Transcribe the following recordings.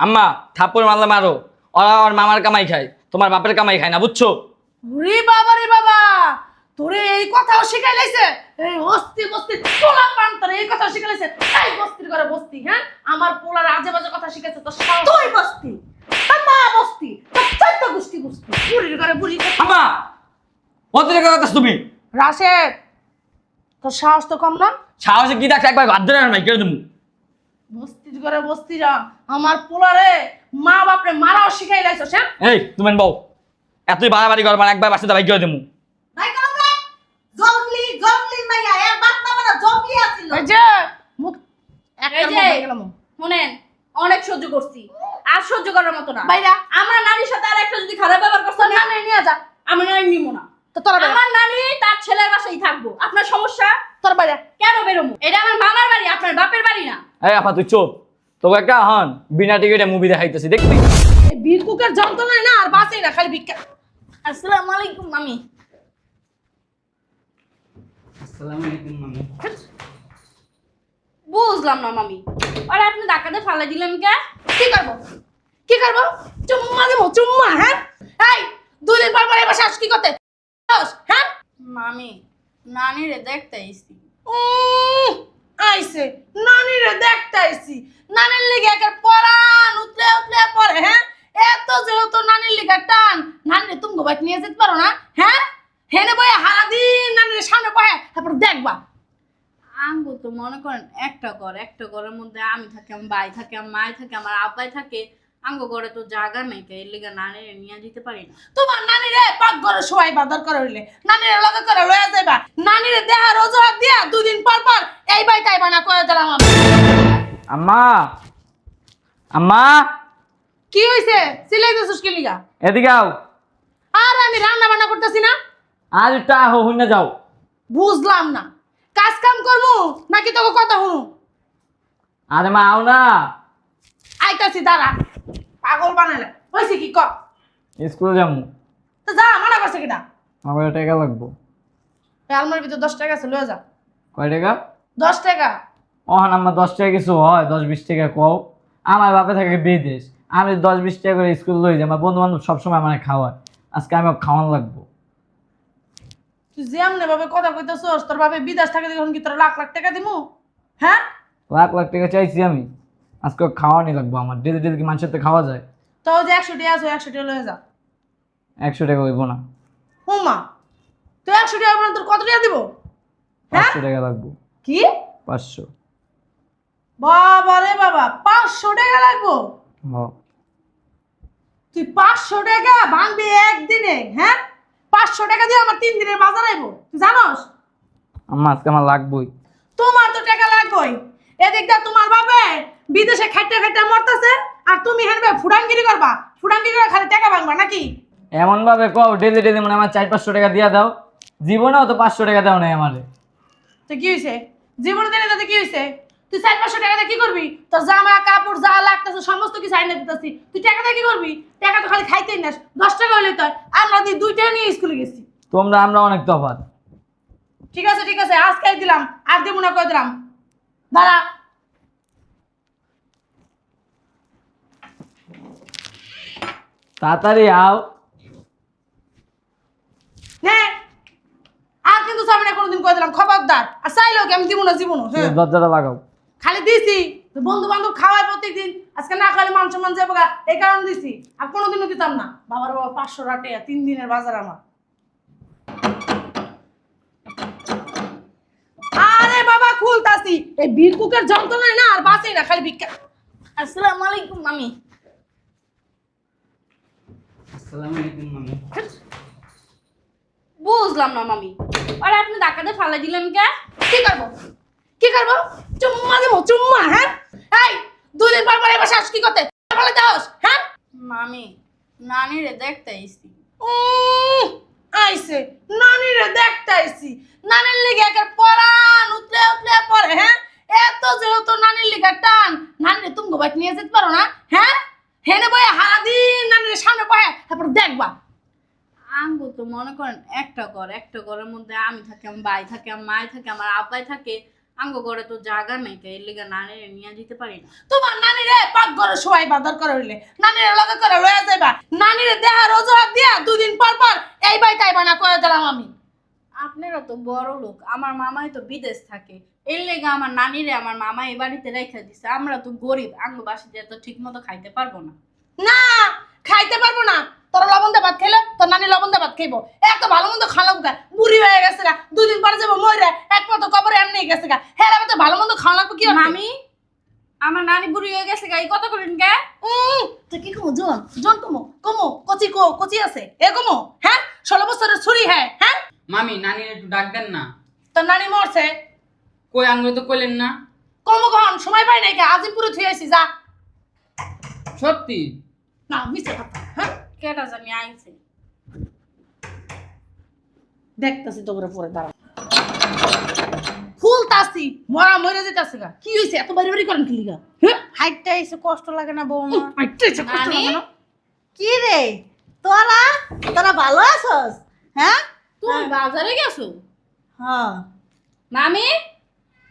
আম্মা থাপ্পড় মারলে মারো, ওরা ওর মামার কামাই খায়, তোমার বাপের কামাই খায় না, বুঝছো? রে বাবা রে বাবা, তোরে এই কথাও শিখাইলাইছে? এই বস্তি বস্তি পোলা পান তোরে এই কথাও শিখাইলাইছে? এই বস্তির ঘরে বস্তি, হ্যাঁ? আমার পোলার আজে বাজে কথা শিখাইছে তো তুই বস্তি, তোর মা বস্তি, তোর চৈত্য গোষ্ঠী বস্তি, বুড়ির ঘরে বুড়ি। আম্মা অতিরিক্ত কথা তুমি। রাশেদ, তোর সাহস তো কম না? সাহসে কি দেখছো, একবার বাদ ধরে নাই কেড়ে দেবো। বস্তির ঘরে বস্তিরা আমার পোলারে মা বাপরে মারাও শিখাইলাইছ, হ্যাঁ? এই তুমি বউ, এতই বাড়াবাড়ি করবা না, একবার বাসাতে বাইক করে দেবো। ভাই কেন ভাই জঙ্গলি জঙ্গলি মাইয়া এর বাপ না মানে জঙ্গলি আছিল। এই যে মুখ এই একটা যে, মুখ গেলাম। শুনেন, অনেক সহ্য করছি, আর সহ্য করার মতো না। বাইরা আমার নানির সাথে আর একটা যদি খারাপ ব্যবহার করছে তোর না, নানি নিয়ে যা, আমি নানি নিব না। তো তোরা বেরা, আমার নানি তার ছেলের বাসায় থাকবো। আপনার সমস্যা? তোর বাইরা। কেন বেরোবো? এটা আমার মামার বাড়ি, আপনার বাপের বাড়ি না। এই আপা তুই চোপ, তোকে একটা হন বিনা টিকিটে মুভি দেখাইতেছি, দেখবি? এই বীরকুকের যন্ত্রণায় না আর বাঁচেই না, খালি ভিক্ষা। আসসালামু আলাইকুম মামি। আসসালামু আলাইকুম মামি। বুঝলাম না মামি, আরে আপনি ধাক্কাতে ফালাই দিলেন কে? কি করবো কি করবো? চুম্মা দেবো চুম্মা, হ্যাঁ? এই দুদিন পর পর এবার শ্বাস কি করতে, হ্যাঁ? মামি, নানিরে দেখতে আইছি। আইছে নানিরে দেখতে আইছি, নানির লিগে একের পরান উতলে উতলে পড়ে, হ্যাঁ? এত যেহেতু নানির লিগে টান, নানিরে তুমি গোবাইট নিয়ে যেতে পারো না, হ্যাঁ? হেনে বয়ে হারাদিন নানির সামনে বয়ে তারপর দেখবা। আমগো তো মনে করেন একটা ঘরের মধ্যে আমি থাকি, আমার ভাই থাকে, আমার মায় থাকে, আমার আব্বাই থাকে। আমগো ঘরে তো জায়গা নেই, এর লিগে নানিরে নিয়ে যেতে পারি না। তোমার নানিরে পাক ঘরে শোয়াই বাদর করে হইলে নানিরে লগে করে লয়ে যাইবা, নানিরে দেহার অজুহাত দিয়া দুদিন পর পর এই বাই তাই বানা করে দিলাম আমি। আম্মা আম্মা কি হইছে চিল্লাইতেছিস কি লিগা? এদিকে আও। আর আমি রান্না বান্না করতেছি না? আজ একটু আহ হুইনা যাও। বুঝলাম না, কাজ কাম করমু নাকি তোকে কথা শুনু? আরে মা আও না, আইতাছি দাঁড়া, পাগল বানালে হয়েছে কি ক? স্কুলে যাবো। তো যা, মানা করছে কিনা? আমার টাকা লাগবো। এই আলমারির ভিতর 10 টাকা আছে, লয়ে যা। কয় টাকা? 10 টাকা। ওহান আমার 10 টাকা কিছু হয়, 10-20 টাকা কও। আমার বাপে থাকে বিদেশ, আমি 10-20 টাকা করে স্কুল লই যাই, আমার বন্ধু বান্ধব সবসময় আমার খাওয়ায়, আজকে আমি খাওয়ান লাগবো। তুই যেমনে ভাবে কথা কইতেছস, তোর ভাবে বিদেশ থাকে দেখুন কি তোর লাখ লাখ টাকা দিমু, হ্যাঁ? লাখ লাখ টাকা চাইছি আমি, আজকে খাওয়ানি লাগবো আমার। ডেলি ডেলি কি মানুষের তো খাওয়া যায়? তো যে 100 টাকা আছে 100 টাকা লয়ে যা। 100 টাকা হইব না, হুমা তুই 100 টাকা মানে তোর কত টাকা দিব? হ্যাঁ 500 টাকা লাগবো। কি? 500। বাবা রে বাবা, 500 টাকা লাগবো? হ্যাঁ। তুই 500 টাকা ভাঙবি একদিনে, হ্যাঁ? 500 টাকা দিয়ে আমার 3 দিনের বাজার আইবো, তুই জানোস? আম্মা আজকে আমার লাগবোই। তোমার তো টাকা লাগবেই, এদিক দিয়ে তোমার বাবা বিদেশে খাইতে খাইতে মরতেছে আর তুমি হেনবে ফুডাঙ্গিরি করবা, ফুডাঙ্গিরি করে খালি টাকা ভাঙবা নাকি? এমন ভাবে কও ডেলি ডেলি মানে আমার 400-500 টাকা দিয়া দাও, জীবনেও তো 500 টাকা দাও নাই আমারে। তো কি হয়েছে? জীবনে দিনে তাতে কি হয়েছে? তুই 400-500 টাকা দিয়ে কি করবি? তোর জামা কাপড় যা লাগতেছে সমস্ত কিছু আইনে দিতেছি, তুই টাকা দিয়ে কি করবি? টাকা তো খালি খাইতেই নাস, 10 টাকা হইলে তো আমরা দিয়ে 2 টাকা নিয়ে স্কুলে গেছি। তোমরা আমরা অনেক তফাৎ। ঠিক আছে আজকেই দিলাম, আর দেবো না, কই দিলাম। দাঁড়া, তাড়াতাড়ি আও। নে আর কিন্তু যাবে না কোনোদিন, কই দিলাম খবরদার। আর চাইলেও কি আমি দিব না জীবনও, হ্যাঁ? দরজাটা লাগাও। খালি দিছি বন্ধু বান্ধব খাওয়ায় প্রত্যেকদিন, আজকে না খালি মান সম্মান যাবো গা, এই কারণে দিছি, আর কোনোদিনও দিতাম না। বাবার বাবা 500 টাকা 3 দিনের বাজার আমার। আরে বাবা খুলতাছি, এই বীরকুকের যন্ত্রণায় না আর বাঁচেই না, খালি ভিক্ষা। আসসালামু আলাইকুম মামি। আসসালামু আলাইকুম মামি। বুঝলাম না মামি, আরে আপনি ধাক্কাতে ফালাই দিলেন কে? কি করবো? চুম্মা দেবো চুম্মা, হ্যাঁ? এই 2 দিন পর পর এবার শ্বাস কি করতে বলে দাওস, হ্যাঁ? মামি, নানিরে দেখতে আইছি। আইছে নানিরে দেখতে আইছি, নানির লিগে একের পরান উতলে উতলে পড়ে, হ্যাঁ? এত যেহেতু নানির লিগে টান, নানিরে তুমি গোবাইট নিয়ে যেতে পারো না, হ্যাঁ? হেনে বয়ে হারাদিন নানির সামনে বয়ে তারপর দেখবা। আমগো তো মনে করেন একটা ঘরের মধ্যে আমি থাকি, আমার ভাই থাকে, আমার মায় থাকে, আমার আব্বাই থাকে। আঙ্গো ঘরে তো জায়গা নাই কে এর লিগা নানি নিয়ে যেতে পারি না। তোমার নানি রে পাক ঘরে শোয়াই বা দরকার হইলে নানি রে লগে করে লয়া যাইবা। নানি রে দেহার অজুহাত দিয়া 2 দিন পর পর এই বাড়িতে আইবা না কয়ে দিলাম আমি। আপনারা তো বড় লোক, আমার মামাই তো বিদেশ থাকে, এর লেগে আমার নানিরে আমার মামা এই বাড়িতে রেখে দিছে। আমরা তো গরিব, আঙ্গো বাসা দিয়ে তো ঠিক মতো খাইতে পারবো না। না খাইতে পারবো না, তোরা লবণ দিয়ে ভাত খাইলে তোর নানি লবণ দিয়ে ভাত খাইবো। এত ভালো মন্দ খাওয়া লাগবে, বুড়ি হয়ে গেছে গা, 2 দিন পরে যাবো মরে, এক পথ কবরে এমনি গেছে গা। হ্যাঁ তো ভালো মন্দ খাওয়া লাগবে কি মামি, আমার নানি বুড়ি হয়ে গেছে গাই কত করেন কে? তো কি কমো জন জন কমো কমো কচি কচি আছে এ কমো। হ্যাঁ 16 বছরের ছুরি। হ্যাঁ হ্যাঁ মামি নানি একটু ডাক দেন না। তোর নানি মরছে কই আঙ্গুল তো কইলেন না। কমো কখন সময় পাই নাই, আজিমপুরে থুই আইছি যা। সত্যি না মিছে কথা। হ্যাঁ কেটা জানি আইছে। দেখতাছি তোমরা পরে দাঁড়া। ফুল তাসি মরা মরে যেতেছে গা। কি হইছে এত বাড়ি বাড়ি করেন কি লিগা? হ্যাঁ হাইটটা এসে কষ্ট লাগে না বৌমা? আইতেছে কষ্ট নানি? লাগে না? কি রে তোরা তোরা ভালো আছস? হ্যাঁ তুমি বাজারে গেছো? হ্যাঁ মামি,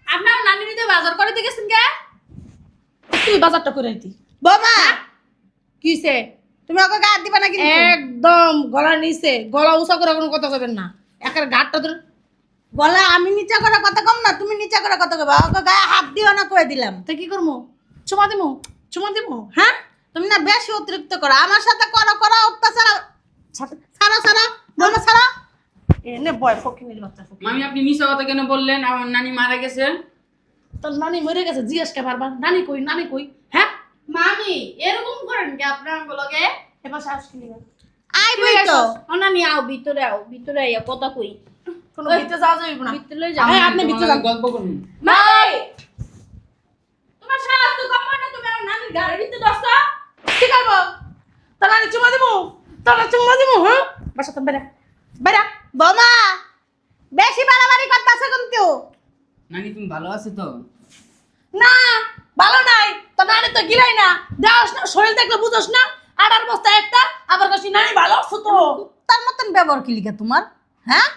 আপনার নানি নিতে বাজার করতে গেছেন কে? তুই বাজারটা করে আইতি। বৌমা কি হইছে? তুমি ওকে গায়ে দিবা না কিন্তু। একদম গলা নিচে, গলা উঁচা করে কোনো কথা কইবেন না। একের গাটটা ধরে বলে আমি নিচে করে কথা কম না, তুমি নিচে করে কথা কইবা। ওকে গায়ে হাত দিও না কই দিলাম। তো কি করবো? চুমা দিমু চুমা দিমু। হ্যাঁ তুমি না বেশি অতিরিক্ত করো আমার সাথে। করো করো অত্যাচার। ছাড়ো ছাড়ো বৌমা ছাড়ো। এনে বয় ফকিনির বাচ্চা ফকির। মামি আপনি মিছা কথা কেন বললেন আমার নানি মারা গেছে? তোর নানি মরে গেছে জিজ্ঞেস কে বারবার নানি কই নানি কই। হ্যাঁ মামি এরকম করেন কি আপনার গুলোকে? এবার শ্বাস কি লিগা? আইবই তো। ও নানি আও ভিতরে আইয়া কথা কই। কোনো ভিতরে যাওয়া যাইব না। ভিতরে যাও। হ্যাঁ, আপনি তোমার ভিতরে লগে যান। গল্প করুন। মাই, তোমার সাহস তো কম হয় না, তুমি আমার নানির গাড়ির ভিতরে দস্তা। কি করবো? তোর নানি চুমা দিমু তোর চুমা দিমু। হ্যাঁ বাসা তো বেড়া বেড়া। বৌমা বেশি বাড়াবাড়ি করতেছে কিন্তু। নানি তুমি ভালো আছো তো? না ভালো নাই। তোর নানি তো গিলাই না, দেওয়াস না, শরীর দেখলে বুঝোস না। 8 বস্তা একটা আবার কাছে নানি ভালো আছো তো। তার মতন ব্যবহার কি লিখা তোমার? হ্যাঁ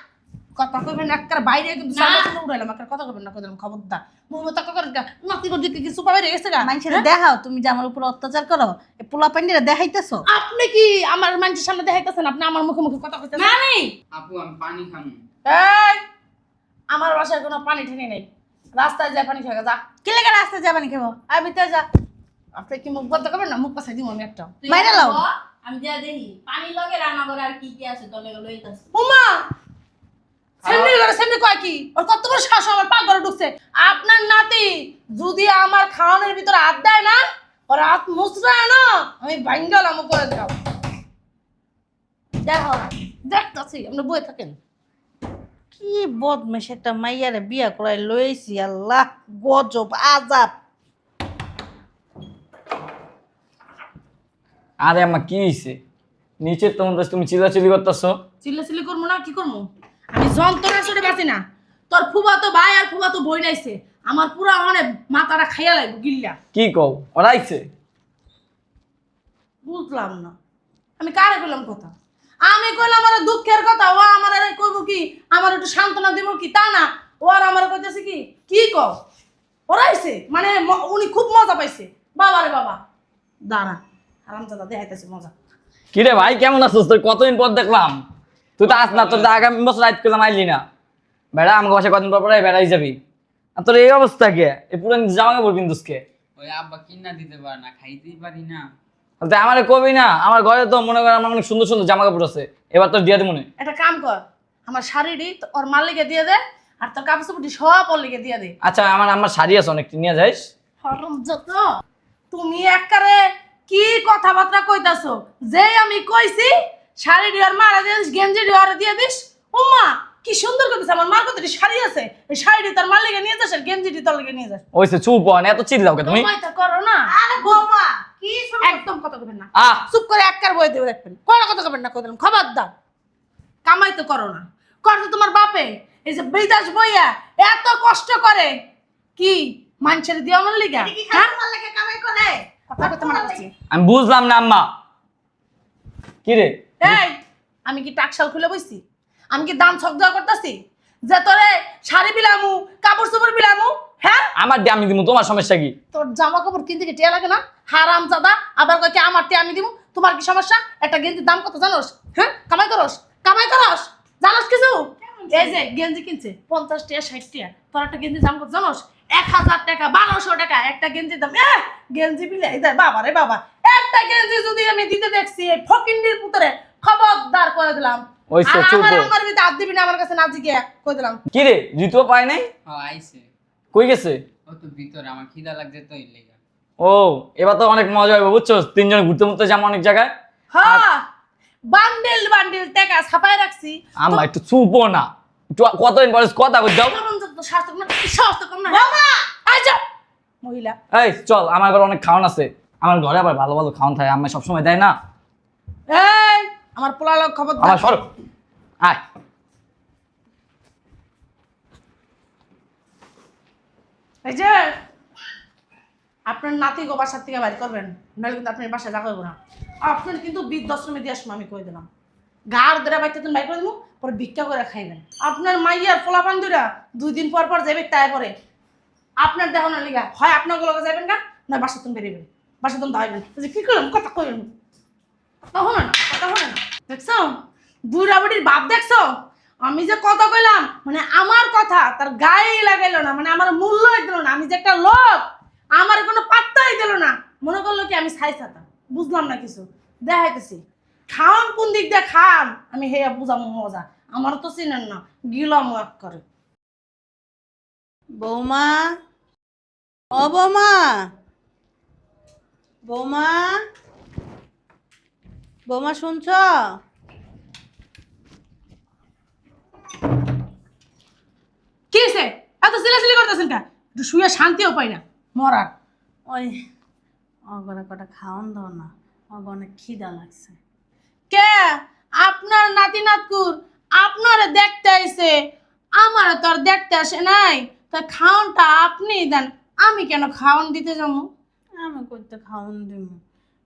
কথা কইবেন একবার বাইরে কিন্তু না। সামনে উড়াইলাম একবার কথা কইবেন না কইলাম খবরদার। মুখ মতো কথা করেন নাতি করে দিকে কিছু পাবে গেছে গা। মানুষের দেখাও তুমি যে আমার উপর অত্যাচার করো। এই পোলা পান্ডিরা দেখাইতেছো। আপনি কি আমার মানুষের সামনে দেখাইতেছেন? আপনি আমার মুখে মুখে কথা কইতেছেন। নানি, আপু আমি পানি খামু। এই আমার বাসায় কোনো পানি ঠেনে নেই, রাস্তায় যায় পানি খেয়ে যা। কি লেগে রাস্তায় যাবানি খাবো? আর ভিতরে যা। আপনি কি মুখ বন্ধ করবেন না? মুখ পাশাই দিব আমি একটা। তুই বাইরে লাও। বল, আমি যা দেখি পানি লগে রান্না করে আর কি কি আছে তোর লগে লইতাছি। উমা সেমনি কয় কি? ওর কত বড় শ্বাস আমার পাক ঘরে ঢুকছে। আপনার নাতি যদি আমার খাওয়ানোর ভিতরে হাত দেয় না, ওর হাত মুছরায় না, আমি ভাঙ্গালাম করে দাও। দেখো দেখতেছি আপনি বই থাকেন। কি বদমেশ একটা মাইয়ারে বিয়া করাই লইছি। আল্লাহ গজব আজাব। আরে আম্মা কি হইছে? নিচে তোমাদের তুমি চিল্লাচিল্লি করতেছো। চিল্লাচিল্লি করবো না কি করবো? আমি যন্ত্রণা সরে বাঁচি না। তোর ফুবাতো ভাই আর ফুবাতো বই নাইছে, আমার পুরা মানে মাথাটা খাইয়া লাগবে গিল্লা। কি কও ওরাইছে? বুঝলাম না আমি কারে কইলাম কথা? আমি কইলাম আমার দুঃখের কথা, ও আমার কইব কি আমার একটু সান্ত্বনা দিব কি তা না, ও আর আমার কইতেছে কি কি কও ওরাইছে মানে উনি খুব মজা পাইছে। বাবা রে বাবা দাঁড়া আরামজাদা দেখাইতেছে মজা। কিরে ভাই কেমন আছিস? তোর কতদিন পর দেখলাম। তুই তো আস না, তোর তো আগামী বছর রাইড করলাম আইলি না। বেড়া আমাকে বাসায় কদিন পর পরে বেড়াই যাবি। আর তোর এই অবস্থা কে? এই পুরো জামা কাপড় কিনতুসকে? ওই আব্বা কিনা দিতে পারে না, খাইতেই পারি না। তাই আমারে কবি না, আমার ঘরে তো মনে কর আমার অনেক সুন্দর সুন্দর জামা কাপড় আছে, এবার তোর দিয়ে দে মনে। একটা কাম কর, আমার শাড়িটি ওর মালিকে দিয়ে দে, আর তোর কাপড় চোপড়টি সব ওর লিগে দিয়ে দে। আচ্ছা আমার শাড়ি আছে অনেক, নিয়ে যাইস। যত তুমি একবারে কি কথাবার্তা কইতাছো? যে আমি কইছি শাড়ি ডিওর মারা দিস, গেঞ্জি ডিওর দিয়ে দিস। উম্মা কি সুন্দর কইতাছে, আমার মার কতটি শাড়ি আছে, এই শাড়িটি তার মালিকে নিয়ে যাস আর গেঞ্জিটি তোর লিগে নিয়ে যাস। ওইসে চুপ হন, এত চিল্লাও কে তুমি? সময়টা করো না। আরে বৌমা কি একদম কথা কইবেন না, আহ চুপ করে একবার বই দেবে দেখবেন। কোনো কথা কইবেন না, কইবেন খবরদার। কামাই তো করো না, করতে তোমার বাপে এই যে বিদেশ বইয়া এত কষ্ট করে কি মানুষের দিয়ে আমার লিগা। কি হ্যাঁ খালি তোমার লাগে কামাই করে? কথা কইতে মানা করছি। আমি বুঝলাম না আম্মা। কি রে? এই আমি কি টাকশাল খুলে বইছি? আমি কি দাম ছক দেওয়া করতেছি? যে তোরে শাড়ি বিলামু কাপড় চোপড় বিলামু? হ্যাঁ, আমার দিয়ে আমি দিব, তোমার সমস্যা কি? তোর জামা কাপড় কিনতে কি টিয়া লাগে না? হারাম জাদা, আবার কয় কি আমার টিয়া আমি দিব? তোমার কি সমস্যা? একটা গেঞ্জির দাম কত জানোস? হ্যাঁ, কামাই করস জানোস কিছু? এই যে গেঞ্জি কিনছে 50 টাকা 60 টাকা, তোর একটা গেঞ্জির দাম কত জানোস? 1000 টাকা 1200 টাকা একটা গেঞ্জির দাম। গেঞ্জি বিলাই দেয় বাবা রে বাবা। একটা গেঞ্জি যদি আমি দিতে দেখছি এই ফকিন্দির পুতরে, খবরদার করে দিলাম। ওই সে আর চুপ আমার কর। আমার ভিতরে হাত দিবি না, আমার কাছে না জিগে কই দিলাম। কি রে, জুতো পায় নাই? ও আইছে। কই গেছে? ও তো ভিতরে, আমার খিদা লাগছে তো এই লেগা। ও, এবার তো অনেক মজা হবে বুঝছো, তিনজন ঘুরতে ঘুরতে যাবো অনেক জায়গায়। হ্যাঁ, বান্ডেল বান্ডেল টাকা ছাপায় রাখছি। আম্মা একটু চুপো না, একটু কতদিন পরে কথা কই দাও। স্বাস্থ্য কম না বাবা। আচ্ছা মহিলা, এই চল, আমার ঘরে অনেক খাওয়ান আছে, আমার ঘরে আবার ভালো ভালো খাওয়ান থাকে, আম্মা সবসময় দেয় না। এই আমার পোলা লোক খবর আমার সর, আয়। এই যে আপনার নাতি গো বাসার থেকে বাইর করবেন, নাহলে কিন্তু আপনার বাসায় রাখা না। আপনার কিন্তু বৃদ্ধাশ্রমে দিয়ে আসবো আমি কই দিলাম। গাড় ধরে বাইতে তুমি বাইর করে দেবো, পরে ভিক্ষা করে খাইবেন। আপনার মাইয়ার পোলা বান্ধুরা 2 দিন পর পর যাবে তাই পরে আপনার দেখানোর লিগা হয় আপনার গুলোকে যাবেন না, নয় বাসা তুমি বেরিয়েবেন, বাসা তুমি দাঁড়াবেন। কি করলাম কথা কইলেন, কথা হলো না, কথা হলো না। দেখছো বুড়া বুড়ির বাপ, দেখছো আমি যে কথা কইলাম, মানে আমার কথা তার গায়ে লাগাইলো না, মানে আমার মূল্যই দিল না। আমি যে একটা লোক, আমার কোনো পাত্তাই দিল না, মনে করলো কি আমি ছাইছাতাম। বুঝলাম না কিছু, দেখাইতেছি খাওয়ান কোন দিক দিয়ে খান আমি হেয়া বুঝাম মজা। আমার তো চিনেন না, গিলাম এক করে। বৌমা, ও বৌমা, বৌমা, বৌমা শুনছ? কি হয়েছে এত চিলাচিলি করতেছেন কা? একটু শুয়ে শান্তিও পাই না মরার। ওই অগরে কটা খাওয়ান দাও না, অগ অনেক খিদা লাগছে। কে আপনার নাতি নাতকুর আপনারে দেখতে আইছে, আমারে তো আর দেখতে আসে নাই। তা খাওনটা আপনি দেন, আমি কেন খাওন দিতে যাবো? আমি করতে খাওয়ান দিব?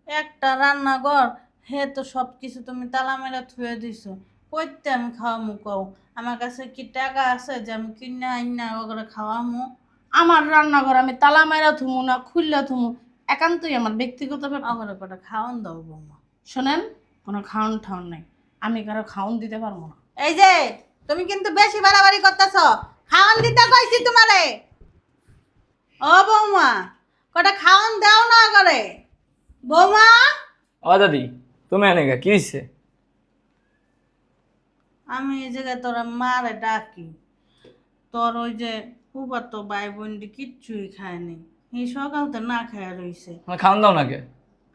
একটা রান্নাঘর, হে তো সব কিছু তুমি তালা মেরে থুয়ে দিছো, কইতে আমি খাওয়ামু কও? আমার কাছে কি টাকা আছে যে আমি কিনে আইনা ওগুলো খাওয়ামু? আমার রান্নাঘর আমি তালা মাইরা থুমু না খুললে থুমু একান্তই আমার ব্যক্তিগত ব্যাপার। ওগুলো কটা খাওয়ান দাও বৌমা। শোনেন, কোনো খাওন ঠাউন নাই, আমি কারো খাওন দিতে পারবো না। এই যে তুমি কিন্তু বেশি বাড়াবাড়ি করতেছ, খাওয়ান দিতে কইছি তোমারে। ও বৌমা, কটা খাওয়ান দাও না করে। বৌমা, ও দাদি, তুমি এনে কি হয়েছে? আমি এই জায়গায় তোরা মারে ডাকি, তোর ওই যে ফুফাতো ভাই বোনটি কিচ্ছুই খায়নি, এই সকালতে না খায়া রইছে। খাওয়ান দাও নাকি?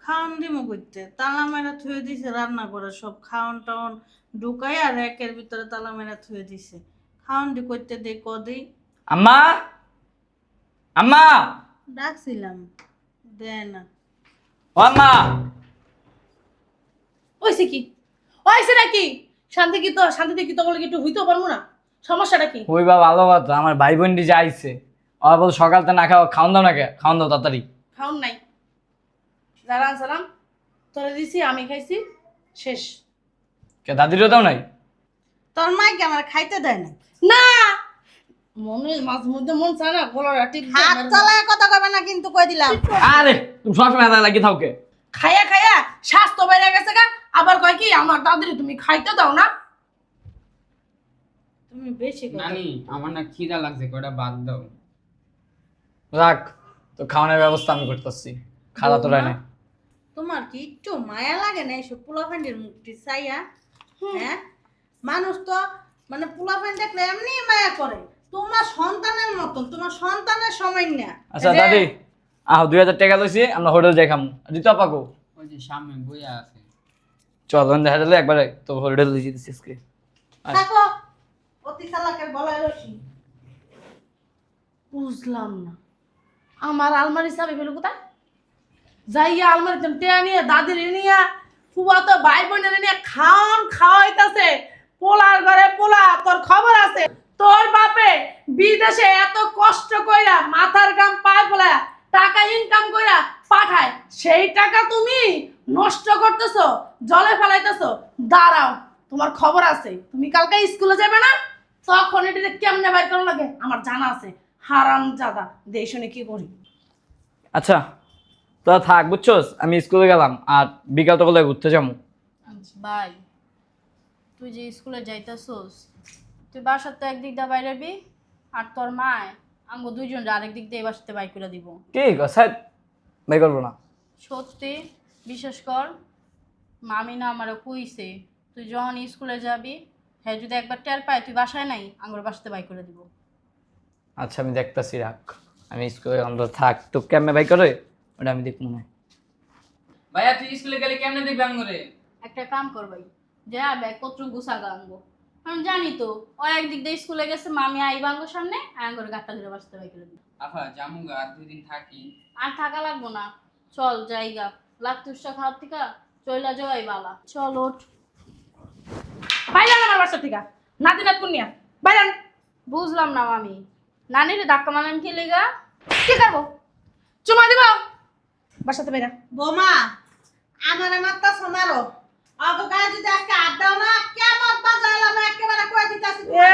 খাওয়ান দিমু করতে তালা মেরা থুয়ে দিছে, রান্না করে সব খাওয়ান টাওয়ান ঢুকাই আর একের ভিতরে তালা মেরা থুয়ে দিছে। খাওয়ান দি করতে দে কদি। আম্মা, আম্মা, ডাকছিলাম দে না। ও আম্মা, ওইছে কি ওইছে নাকি? শান্তিতে কি তো বলে একটু হইতেও পারবো না? সমস্যাটা কি? ওই বা ভালো কথা, আমার ভাই বোনটি যে আইছে, ওরা বল সকালতে না খাওয়া, খাওয়ান দাও নাকি? খাওয়ান দাও তাড়াতাড়ি। খাওন নাই, দাঁড়ান সালাম তোরে দিছি, আমি খাইছি, শেষ। কে দাদিরও দাও নাই? তোর মাইকে আমার খাইতে দেয় না। না মনে মাঝে মধ্যে মন চায় না গলাটা টিপ দিয়ে হাত মেরে চালায় কথা কবে না কিন্তু কই দিলাম। আরে তুমি সবসময় এত লাগি থাও কে? খাইয়া খাইয়া স্বাস্থ্য বেড়ে গেছে গা, আবার কয় কি আমার দাদিরে তুমি খাইতে দাও না। তুমি বেশি কথা। নানি, আমার না খিদা লাগছে, কয়টা ভাত দাও। রাখ, তো খাওয়ানোর ব্যবস্থা আমি করতেছি, খাওয়া তো রায় নাই। তোমার কি একটু মায়া লাগে না এইসব পোলাফান্ডের মুখটি চাইয়া? হ্যাঁ, মানুষ তো মানে পোলাফান্ড দেখলে এমনি মায়া করে, তোমার সন্তানের মতন, তোমার সন্তানের সময় না। আচ্ছা দাদি, আহ 2000 টাকা লইছি, আমরা হোটেল যাই খামু। দিতে পাকো ওই যে সামনে বইয়া আছে। চল দেখা গেলে একবারে তো হোটেল দিয়ে দিচ্ছি আজকে। থাকো, অতি চালাকের গলায় রশি। বুঝলাম না, আমার আলমারি চাবি পেলো কোথায়? যাইয়া আলমারিতে টেয়া নিয়ে দাদির নিয়ে ফুবা তো ভাই বোনের নিয়ে খাওয়াইতেছে। পোলার ঘরে পোলা, তোর খবর আছে? তোর বাপে বিদেশে এত কষ্ট কইরা মাথার গাম পায় পোলা টাকা ইনকাম কইরা পাঠায়, সেই টাকা তুমি নষ্ট করতেছো, জলে ফেলাইতেছো। দাঁড়াও, তোমার খবর আছে, তুমি কালকে স্কুলে যাবে না? তখন এটা কেমনে বাইর করা লাগে আমার জানা আছে। হারাম জাদা দেই শুনে কি করি। আচ্ছা তো থাক বুঝছস, আমি স্কুলে গেলাম আর বিকাল তো বলে ঘুরতে যাবো। ভাই তুই যে স্কুলে যাইতাছস, তুই বাসার তো একদিক দিয়ে বাইরেবি, আর তোর মায় আমগো দুইজন আরেক দিক দিয়ে বাসাতে বাই করে দিব। কি স্যার বাই করবো না? সত্যি বিশেষ কর, মামি না আমারে কইছে তুই যখন স্কুলে যাবি, হ্যাঁ যদি একবার টের পায় তুই বাসায় নাই, আঙ্গুর বাসাতে বাই করে দিব। আচ্ছা আমি দেখতাছি, রাখ। আমি স্কুলে গেলাম তো থাক, তো কেমনে বাই করে ওটা আমি দেখবো না। ভাইয়া তুই স্কুলে গেলে কেমনে দেখবি আঙ্গুরে? একটা কাম কর ভাই, যা ব্যাগপত্র গুছাগা আনবো, কারণ জানি তো ও একদিক দিয়ে স্কুলে গেছে, মামি আইবা আঙ্গুর সামনে আঙ্গুর গাট্টা ধরে বাসাতে বাই করে দিব। আফা জামুগা আর 2 দিন থাকি। আর থাকা লাগবো না, চল জায়গা লাতুসটা খাওয়ার থেকে চইলা যাওয়াই বালা। চল ওঠ। বাইরান আমার বাসা থেকে, নাতি নাত কুনিয়া বাইরান। বুঝলাম না মামি, নানিরে ধাক্কা মারলেন কি লেগা? কি করবো, চুমা দিব বাসাতে বাইরা। বোমা আমার মাত্রা সমারো অগো গায়ে যদি আজকে আড্ডাও না কেমন বাজাইলাম একেবারে কই দিতাছি। এ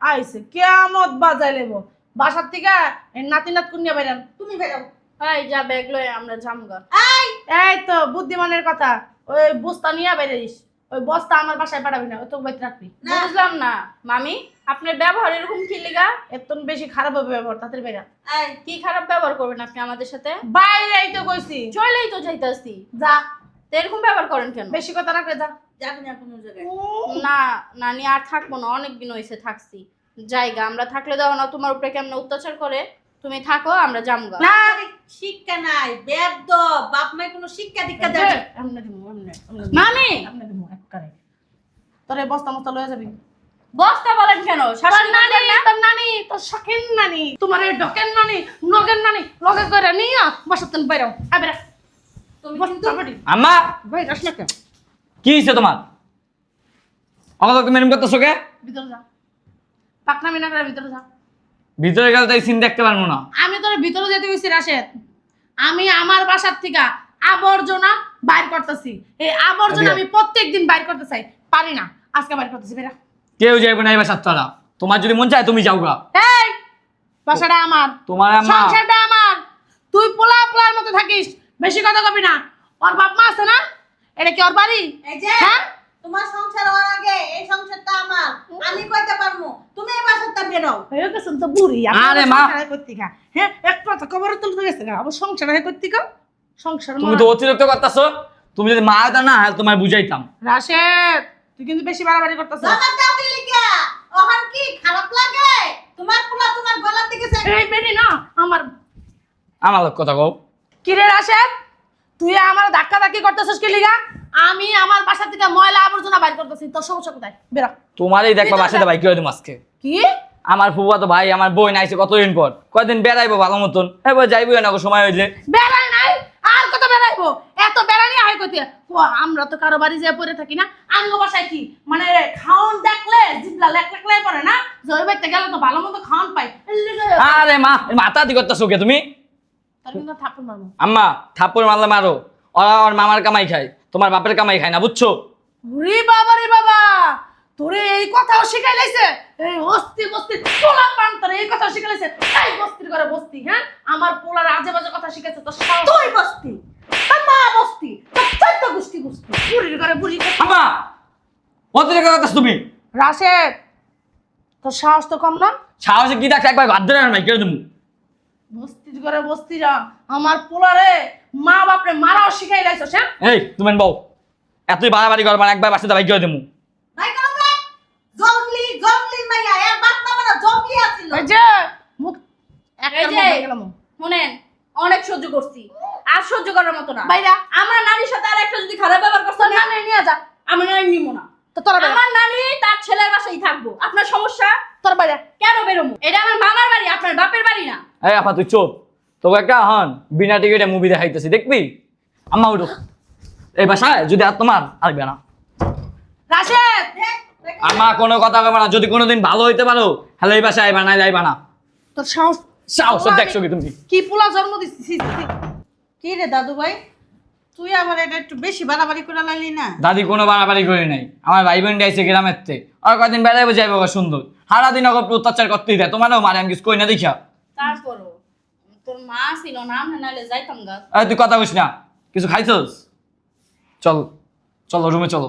আইছে কিয়ামত বাজাই লেবো বাসার থেকে। এই নাতি নাত কুনিয়া বাইরান। তুমি বেরাও। এই যা ব্যাগ লয়ে আমরা জামগা। এই তো বুদ্ধিমানের কথা, ওই বস্তা নিয়ে বাইরে দিস। ওই বস্তা আমার বাসায় পাঠাবি না, ওই তো বাইরে রাখবি। বুঝলাম না মামি, আপনার ব্যবহার এরকম কি লেগা? এত বেশি খারাপ হবে ব্যবহার, তাড়াতাড়ি বাইরা। এই কি খারাপ ব্যবহার করবেন আপনি আমাদের সাথে? বাইরেই তো কইছি, চলেই তো যাইতাছি, যা। তো এরকম ব্যবহার করেন কেন? বেশি কথা রাখলে যা। যাবি না কোনো জায়গায়। না নানি আর থাকবো না, অনেক দিন হয়েছে থাকছি। জায়গা আমরা থাকলে দাও না, তোমার উপরে কেমন অত্যাচার করে। তুমি থাকো, আমরা জামগা। না শিক্ষা নাই বেদ বাপ মাই কোনো শিক্ষা দীক্ষা দেয় না। এমনে দিমু, এমনে মামি এমনে দিমু একবারে। তোরে বস্তা মস্তা লয়ে যাবি। বস্তা বলেন কেন? তোর শাশুড়ি নানি, বলবেন না? তোর নানি, তোর শখের নানি, তোমার এই ডকের নানি, নগের নানি, লগে করে নিয়া বাসাতে বাইরাও। আবেরা তুমি বস্তা বাড়ি আম্মা ভাই রাস না কেন? কি হয়েছে তোমার? আমাকে তুমি এরকম করতেছো কে? ভিতরে যা, পাকনামি না করে ভিতরে যা। ভিতরে গেলে তাই সিন দেখতে পারবো না। আমি তোর ভিতরে যেতে গেছি রাশেদ। আমি আমার বাসার থেকে আবর্জনা বাইর করতেছি। এই আবর্জনা আচ্ছা। আমি প্রত্যেকদিন বাইর করতে চাই, পারি না, আজকে বাইর করতেছি। বেরা। কেউ যাইবে না এই বাসার তারা। তোমার যদি মন চায় তুমি যাও গা। এই বাসাটা আমার, তোমার আম্মা সংসারটা আমার। তুই পোলা পোলার মতো থাকিস, বেশি কথা কবি না। ওর বাপ মা আছে না, এটা কি ওর বাড়ি? এই যে হ্যাঁ তোমার সংসার হওয়ার আগে এই সংসারটা আমার, আমি কইতে পারবো। তুমি এই বাসাটা বেরাও। হয়ে গেছেন তো বুড়ি। আরে মা। কর্তিকা হ্যাঁ এক কথা কবর তুলতে গেছে না, আবার সংসার হয় কর্তিকা। সংসার তুমি তো অতিরিক্ত করতেছো। তুমি যদি মা হতা না তোমার বুঝাইতাম। রাশেদ তুই কিন্তু বেশি বাড়াবাড়ি করতেছিস। আমার দাও কি লিখা ওখান কি খারাপ লাগে? তোমার পোলা তোমার গলার দিকে এই বেরি না আমার। আমার লোক কথা কও। কিরে রাশেদ, তুই আমার ধাক্কা ধাক্কি করতেছিস কি লিগা? আমি আমার বাসা থেকে ময়লা আবর্জনা বাইর করতেছি, তোর সমস্যা কোথায়? বেরা। তোমারই দেখবা বাসাতে ভাই করে দিম আজকে। কি আমার ফুফা তো ভাই আমার বই নাইছে কতদিন পর, কয়দিন বেড়াইবো ভালো মতন, এবার যাইবো না সময় হইলে। বেড়াই নাই আর কত বেড়াইবো? এত বেড়ানি হয় কইতে। আমরা তো কারো বাড়ি যেয়ে পড়ে থাকি না। আঙ্গ বাসায় কি মানে খাওন দেখলে জিবলা লেক লেকলাই পড়ে না? জয় বাইতে গেলে তো ভালো মতো খাওন পাই। আরে মা মাথা দি করতেছো কে তুমি? তার কিন্তু থাপ্পড় মারবো। আম্মা থাপ্পড় মারলে মারো, ওরা আমার মামার কামাই খায়, তোমার বাপের কামাই খায় না, বুঝছো? রে বাবা রে বাবা, তোরে এই কথাও শিখাই লাইছে? এই অস্তি বস্তি পোলা পান তোরে এই কথাও শিখাই লাইছে? এই বস্তির ঘরে বস্তি, হ্যাঁ? আমার পোলার আজে বাজে কথা শিখাইছে তোর সাহস? তুই বস্তি তোর মা বস্তি তোর চৈত্য গোষ্ঠী বস্তি। বুড়ির ঘরে বুড়ি। আম্মা অতিরিক্ত করতেছ তুমি। রাশেদ তোর সাহস তো কম না? সাহসে কি দেখছে একবার বাদ দেন ভাই কেড়ে দেবো। বস্তির ঘরে বস্তিরা আমার পোলারে মা বাপরে মারাও শিখাই লাইছস, হ্যাঁ? এই তুমি বউ এতই বাড়াবাড়ি করবা না, একবার বাসাতে ভাই কেড়ে দেবো। ভাই করো না জঙ্গলি জঙ্গলি মাইয়া এর বাপ না মানে জঙ্গলি আছিল। এই যে মুখ এই একটা যে মুখ হয়ে গেলাম। শুনেন, অনেক সহ্য করছি, আর সহ্য করার মতো না। বাইরা আমার নানির সাথে আর একটা যদি খারাপ ব্যবহার করতে তোর নানি নিয়ে যা। আমি নানি নিব না। তো তোরা বেরা। আমার নানি তার ছেলের বাসায় থাকবো। আপনার সমস্যা? তোর বাইরা। কেন বেরোবো? এটা আমার মামার বাড়ি, আপনার বাপের বাড়ি না। এই আপা তুই চোপ, তোকে একটা হন বিনা টিকিটে মুভি দেখাইতেছি, দেখবি? আম্মা উঠো, এই বাসায় যদি আর তোমার আসবে না। রাশেদ আম্মা কোনো কথা কবে না, যদি কোনোদিন ভালো হইতে পারো হ্যালো এই বাসায় আইবা না যাইবা না। তোর সাহস সাহস দেখছো কি তুমি? কি পোলা জন্ম দিছিস? কি রে দাদু ভাই তুই আমার এটা একটু বেশি বাড়াবাড়ি করে লাগলি না? দাদি কোনো বাড়াবাড়ি করে নাই, আমার ভাই বোন আইছে গ্রামের থেকে, আর কয়দিন বেড়াইবো যাইবো সুন্দর সারাদিন ওকে অত্যাচার করতেই দেয় তোমারও মারে আমি কিছু কই না দেখিয়া তারপরও তোর মা ছিল না আমরা নাহলে যাইতাম গা। তুই কথা বলিস না কিছু খাইছস চল চলো রুমে চলো